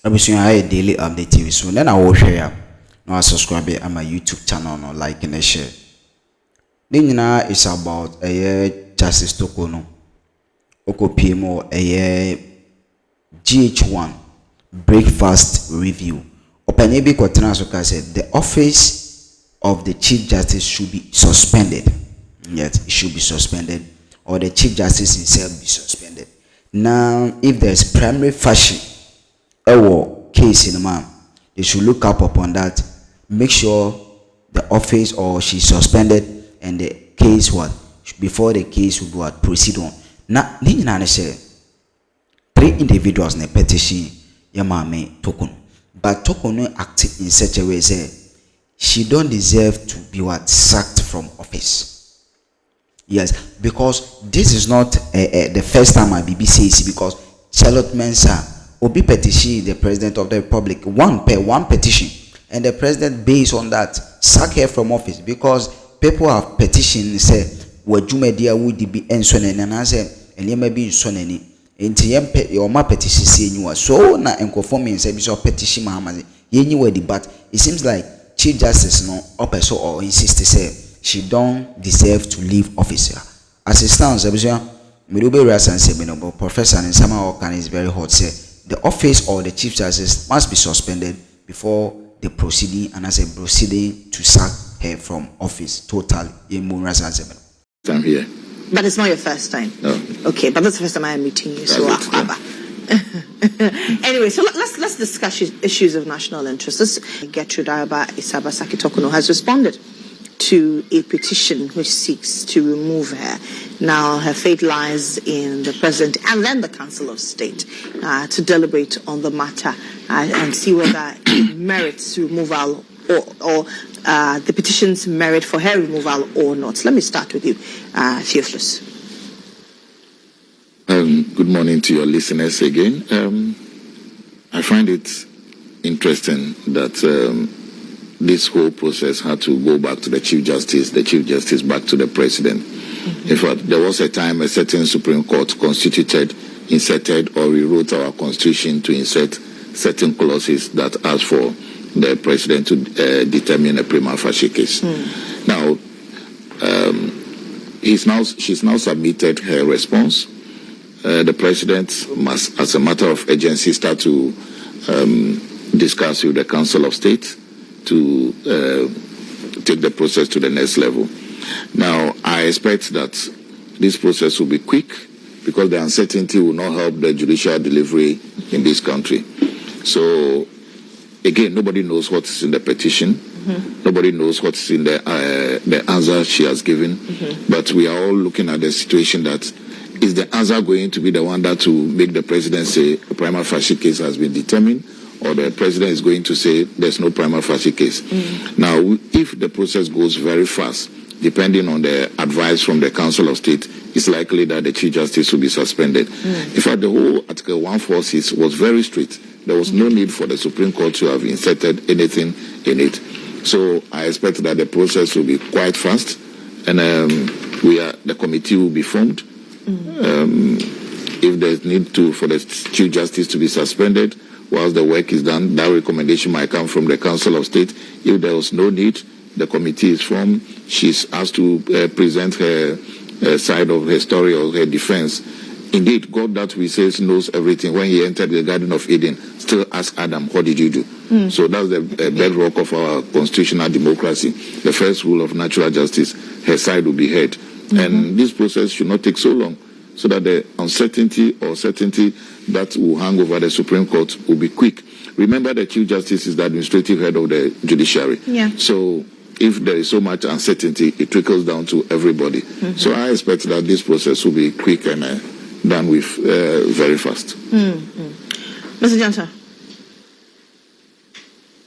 Obviously, I daily update TV. So then I will share. Now subscribe to my YouTube channel, no like and share. Then is about a Justice Tokono. Oko PMO a GH1 breakfast review. Openebi Kotanasoka said the office of the Chief Justice should be suspended. Yes, it should be suspended, or the Chief Justice himself be suspended. Now, if there's primary facie or case in the man, they should look up upon that, make sure the office or she's suspended and the case before the case will what proceed on. Now, they say 3 individuals in a petition Yamame Tokun, but Tokun acted in such a way say she don't deserve to be sacked from office. Yes, because this is not the first time my BBC says, because Charlotte Mensah Obi petition the President of the Republic one petition, and the President based on that sack her from office because people have petitioned say wajumedia would be ensoneni and I say and you may be ensoneni into your ma petition saying you are so na enconforming say bishop petition Muhammad yenyi but it seems like Chief Justice no up so or insist to say she don't deserve to leave office. As it stands, Professor and Sama Okan is very hot say the office or the Chief Justice must be suspended before the proceeding, and as a proceeding to sack her from office totally. I'm here. But it's not your first time. No. Okay, but that's the first time I am meeting you. So anyway, so let's discuss issues of national interest. Gertrude Araba Isaba Sakitokono has responded to a petition which seeks to remove her. Now, her fate lies in the President and then the Council of State to deliberate on the matter and see whether it merits removal or the petition's merit for her removal or not. Let me start with you, Theophilus. Good morning to your listeners again. I find it interesting that this whole process had to go back to the Chief Justice back to the President. Mm-hmm. In fact, there was a time a certain Supreme Court inserted or rewrote our Constitution to insert certain clauses that ask for the President to determine a prima facie case. Now, she's now submitted her response. The President must, as a matter of urgency, start to discuss with the Council of State to take the process to the next level. Now, I expect that this process will be quick because the uncertainty will not help the judicial delivery in this country. So, again, nobody knows what's in the petition. Mm-hmm. Nobody knows what's in the answer she has given. Mm-hmm. But we are all looking at the situation that is the answer going to be the one that will make the President say a prima facie case has been determined, or the President is going to say there's no prima facie case. Now, if the process goes very fast, depending on the advice from the Council of State, it's likely that the Chief Justice will be suspended. In fact, the whole Article 146 was very strict. There was no need for the Supreme Court to have inserted anything in it. So I expect that the process will be quite fast, and the committee will be formed. If there's need for the Chief Justice to be suspended whilst the work is done, that recommendation might come from the Council of State. If there was no need, the committee is formed. She's asked to present her side of her story or her defense. Indeed, God that we say knows everything. When he entered the Garden of Eden, still asked Adam, what did you do? So that's the bedrock of our constitutional democracy. The first rule of natural justice, her side will be heard. And this process should not take so long, so that the uncertainty or certainty that will hang over the Supreme Court will be quick. Remember, the Chief Justice is the administrative head of the judiciary. Yeah. So if there is so much uncertainty, it trickles down to everybody. So I expect that this process will be quick and done with very fast. Mr. Janta.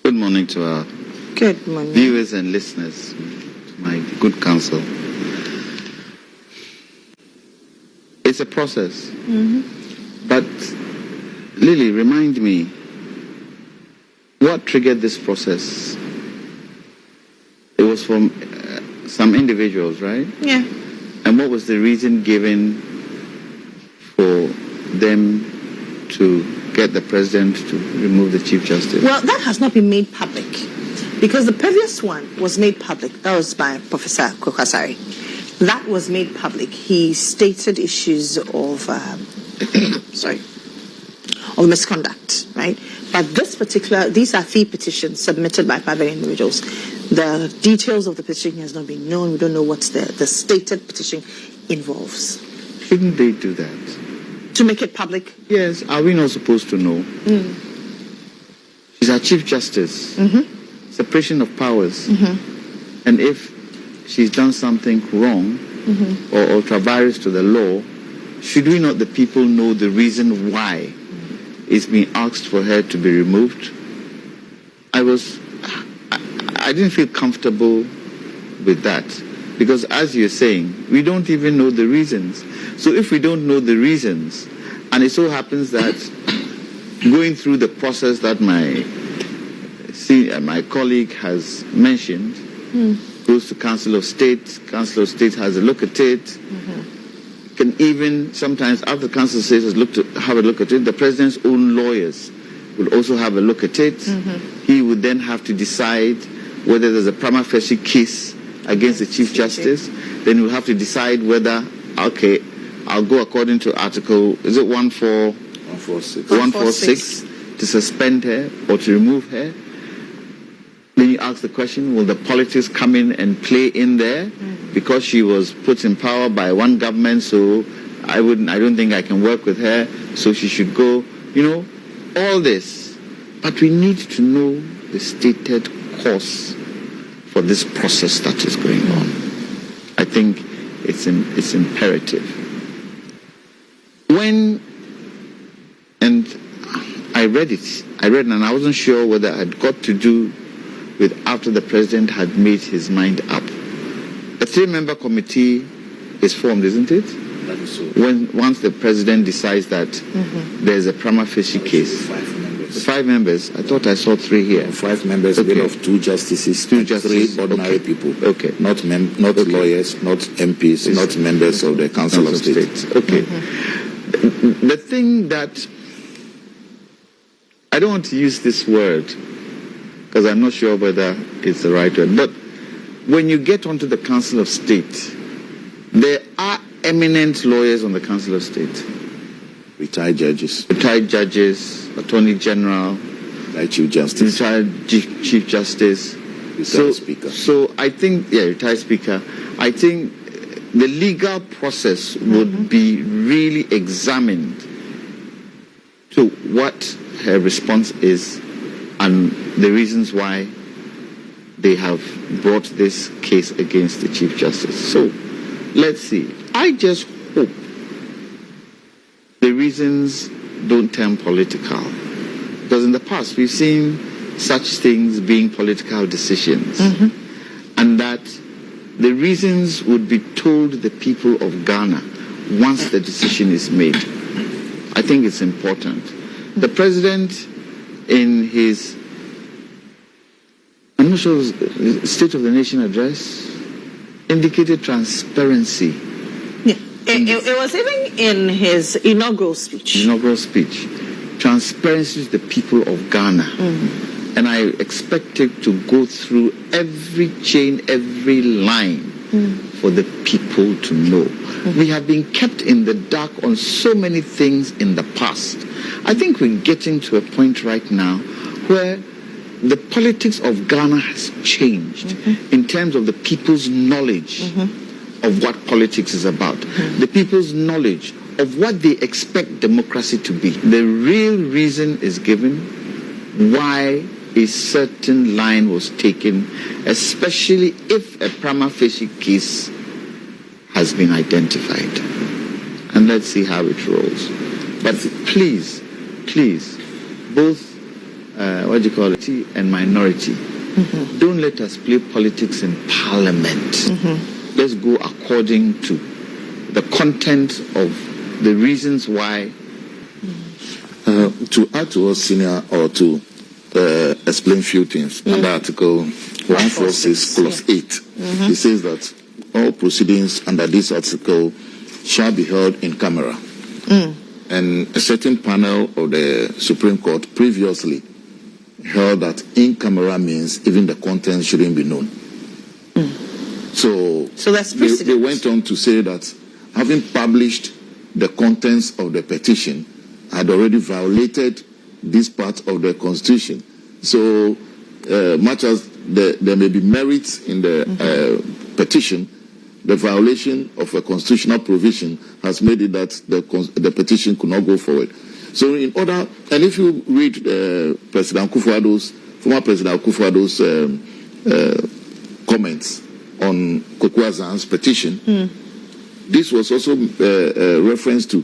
Good morning to our viewers and listeners, my good counsel. It's a process. But Lily, remind me, what triggered this process? It was from some individuals, right? Yeah. And what was the reason given for them to get the president to remove the Chief Justice? Well, that has not been made public, because the previous one was made public. That was by Professor Kokasari. That was made public. He stated issues of, of misconduct, right? But these are 3 petitions submitted by private individuals. The details of the petition has not been known. We don't know what the stated petition involves. Shouldn't they do that? To make it public? Yes. Are we not supposed to know? She's our Chief Justice. Separation of powers. And if she's done something wrong or ultra-virus to the law, should we not, the people, know the reason why it's being asked for her to be removed? I didn't feel comfortable with that, because as you're saying, we don't even know the reasons. So if we don't know the reasons, and it so happens that going through the process that my colleague has mentioned, goes to Council of State has a look at it, can even sometimes, after the Council of State has have a look at it, the President's own lawyers will also have a look at it. He would then have to decide whether there's a prima facie case against the Chief Justice. Then he'll have to decide whether, okay, I'll go according to Article, is it 146 to suspend her or to remove her? Then you ask the question, will the politics come in and play in there? Because she was put in power by one government, so I don't think I can work with her, so she should go. You know, all this. But we need to know the stated course for this process that is going on. I think it's imperative. And I read and I wasn't sure whether it had got to do with after the president had made his mind up. A 3-member committee is formed, isn't it? That is so. Once the president decides that there's a prima facie case. 5 members. I thought I saw 3 here. 5 members, made of 2 justices, 3 ordinary people. Okay. Not lawyers, not MPs, not members of the Council of State. Okay. The thing that I don't want to use this word because I'm not sure whether it's the right word, but when you get onto the Council of State, there are eminent lawyers on the Council of State. Retired judges, Attorney General, retired Chief Justice, Chief Justice, retired Speaker. So I think, retired Speaker. I think the legal process would be really examined to what her response is and the reasons why they have brought this case against the Chief Justice. So let's see. I just hope the reasons don't turn political, because in the past we've seen such things being political decisions, and that the reasons would be told the people of Ghana once the decision is made. I think it's important. The president, in his, I'm not sure, State of the Nation address, indicated transparency. Yeah, it was even in his inaugural speech. Transparency to the people of Ghana. And I expect it to go through every chain, every line for the people to know. We have been kept in the dark on so many things in the past. I think we're getting to a point right now where the politics of Ghana has changed in terms of the people's knowledge of what politics is about, the people's knowledge of what they expect democracy to be. The real reason is given why a certain line was taken, especially if a prima facie case has been identified. And let's see how it rolls. But please, both and minority, don't let us play politics in Parliament. Let's go according to the content of the reasons why. To add to us, Senior, or to explain a few things, under Article 146 Clause 8, it says that all proceedings under this article shall be held in camera. And a certain panel of the Supreme Court previously held that in camera means even the content shouldn't be known. So that's precedent. They went on to say that having published the contents of the petition had already violated this part of the Constitution. So much as there may be merits in the petition, the violation of a constitutional provision has made it that the petition could not go forward. So and if you read President Akufo-Addo's, former President Akufo-Addo's comments on Kwaku Azan's petition, this was also reference to.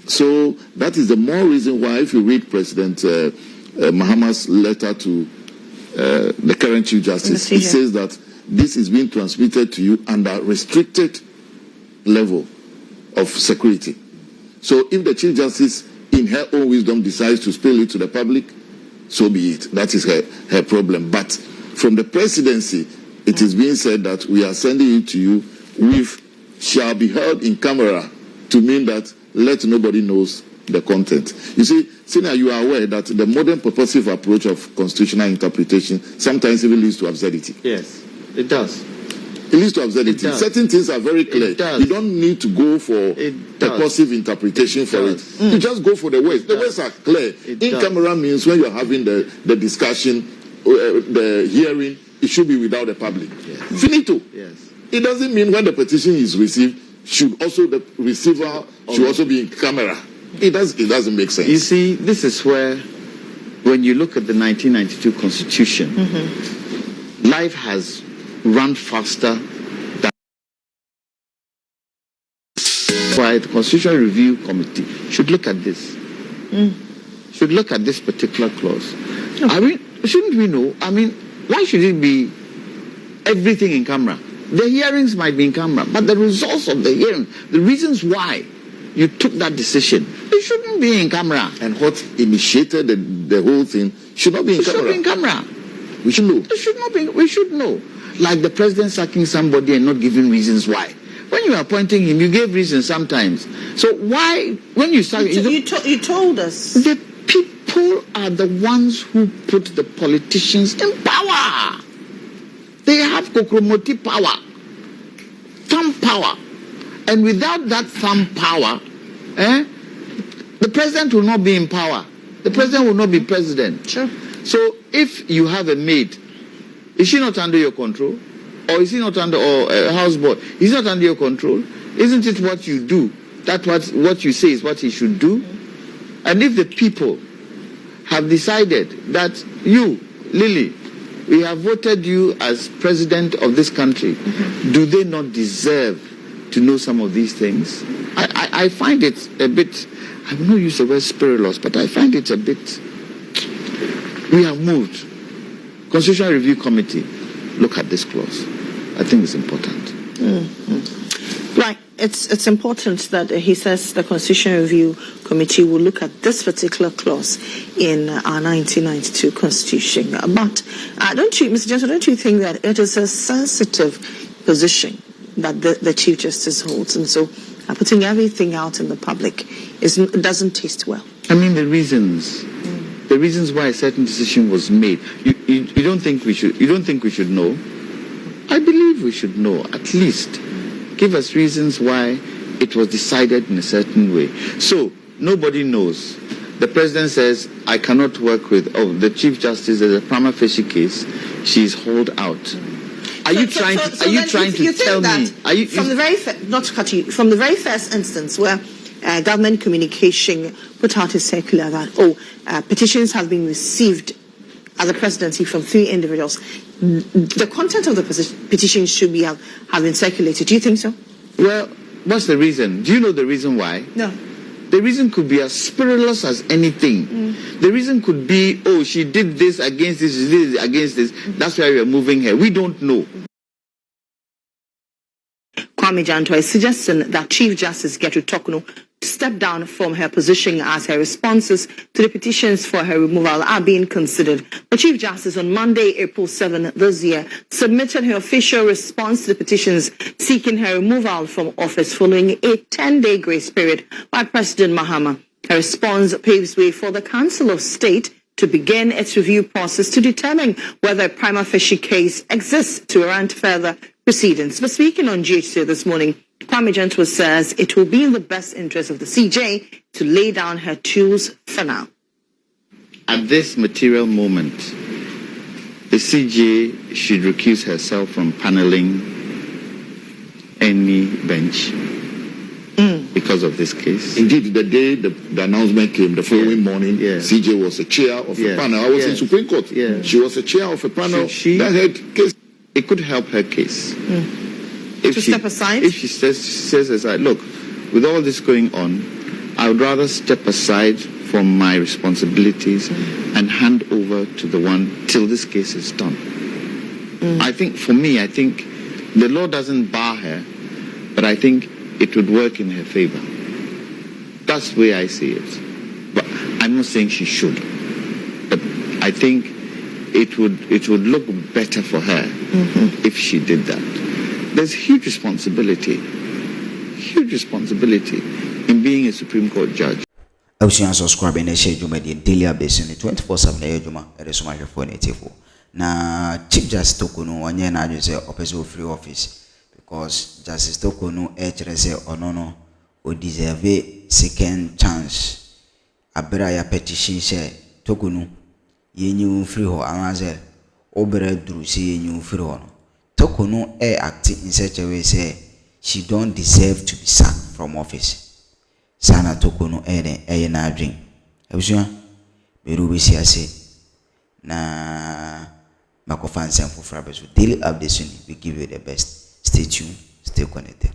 So that is the more reason why, if you read President Mahama's letter to the current Chief Justice, he says that this is being transmitted to you under restricted level of security. So if the Chief Justice, in her own wisdom, decides to spill it to the public, so be it. That is her problem. But from the presidency, it is being said that we are sending it to you with shall be held in camera, to mean that let nobody knows the content. You see, Senior, you are aware that the modern purposive approach of constitutional interpretation sometimes even leads to absurdity. Yes, it does. It leads to absurdity. Certain things are very clear. You don't need to go for purposive interpretation for it. You just go for the words. The words are clear. In camera means when you're having the discussion, the hearing, it should be without the public. Yes. Finito. Yes. It doesn't mean when the petition is received, the receiver should also be in camera. It doesn't make sense. You see, this is where, when you look at the 1992 Constitution, life has run faster than why the Constitutional Review Committee should look at this. Should look at this particular clause. I mean, shouldn't we know? I mean, why should it be everything in camera? The hearings might be in camera, but the results of the hearing, the reasons why you took that decision, it shouldn't be in camera. And what initiated the whole thing should not be in camera. Should be in camera. We should know. It should not be. We should know. Like the president sacking somebody and not giving reasons why. When you are appointing him, you gave reasons sometimes. So why, when you sack him, you told us. The people are the ones who put the politicians in power. They have kokromoti power, thumb power. And without that thumb power, the president will not be in power. The president will not be president. Sure. So if you have a maid, is she not under your control? Or is he not under, or a houseboy? He's not under your control. Isn't it what you do? That what you say is what he should do? And if the people have decided that you, Lily, we have voted you as president of this country, do they not deserve to know some of these things? I find it a bit, I will not use the word spurious, but I find it a bit, we have moved. Constitutional Review Committee, look at this clause. I think it's important. Right. It's important that he says the Constitutional Review Committee will look at this particular clause in our 1992 Constitution. But don't you, Mr. Johnson, don't you think that it is a sensitive position that the Chief Justice holds? And so putting everything out in the public doesn't taste well. I mean, the reasons why a certain decision was made. You don't think we should? You don't think we should know? I believe we should know, at least. Give us reasons why it was decided in a certain way. So, nobody knows. The president says, I cannot work with, the Chief Justice, there's a prima facie case, she's hauled out. Are you trying to tell me? From the very first instance where government communication put out a circular that, petitions have been received as a presidency from 3 individuals, the content of the petition should have been circulated. Do you think so? Well, what's the reason? Do you know the reason why? No. The reason could be as spurious as anything. The reason could be, she did this against this, she did this against this. That's why we are moving her. We don't know. Kwame Janto is suggesting that Chief Justice Gertrude Torkornoo step down from her position as her responses to the petitions for her removal are being considered. The Chief Justice on Monday, April 7 this year, submitted her official response to the petitions seeking her removal from office following a 10-day grace period by President Mahama. Her response paves way for the Council of State to begin its review process to determine whether a prima facie case exists to warrant further proceedings. But speaking on GHC this morning, Kwame Gentile says it will be in the best interest of the CJ to lay down her tools for now. At this material moment, the CJ should recuse herself from paneling any bench because of this case. Indeed, the day the announcement came, the following morning, CJ was a chair of a panel. I was in Supreme Court. She was a chair of a panel that had case. It could help her case. If to she step aside? If she says aside, look, with all this going on, I would rather step aside from my responsibilities and hand over to the one till this case is done. I think, for me, I think the law doesn't bar her, but I think it would work in her favor. That's the way I see it. But I'm not saying she should. But I think it would look better for her if she did that. There's huge responsibility in being a Supreme Court judge. I was subscribing and share Juma the daily updates in the 24/7 Juma at so much for native. Na Chief Justice Tokuno one year na say opposite free office because Justice Tokuno say onono o deserve second chance. Abera ya petition say Tokuno yenyu free ho amaze obere duru say yenyu free ho. Tokuno acting in such a way say she don't deserve to be sacked from office. Sana Tokuno na dream. Ebusua beru be ase na Makofan Sanfo Frabesu daily updates we give you the best. Stay tuned, stay connected.